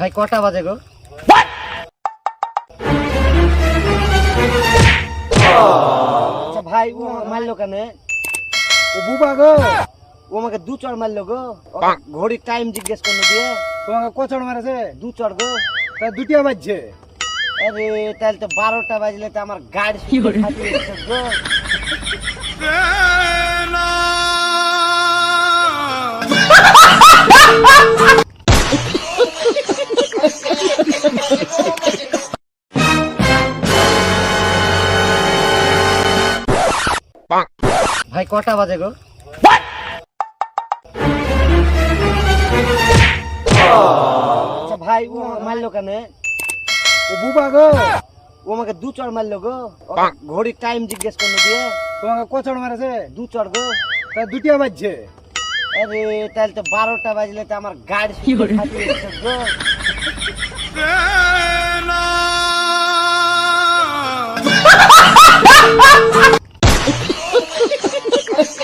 ভাই কটা বাজে গো? আচ্ছা ভাই ও আমাকে মারলো কেন? ও বুবা গো, ও আমাকে দু চড় মারলো গো। ঘড়ি টাইম জিজ্ঞেস করলো দিয়ে তোমাকে কচড় মারেছে? দু চড় গো। তা দুটিয়া বাজছে। আরে তাহলে তো 12টা বাজলে তো আমার গাড়ি শুকিয়ে ফাটিয়ে গেছে গো। ভাই কটা বাজে গো? আচ্ছা ভাই ও আমাকে মারলো কেন? ও বুবা গো, ও আমাকে দু চড় মারলো গো। ঘড়ি টাইম জিজ্ঞেস করলো দিয়ে তোমাকে কচড় মারেছে? দু চড় গো। তা দুটিয়া বাজছে। আরে তাহলে তো 12টা বাজলে তো আমার গাড়ি শুকিয়ে ফাটিয়ে গেছে গো। Ha ha ha ha!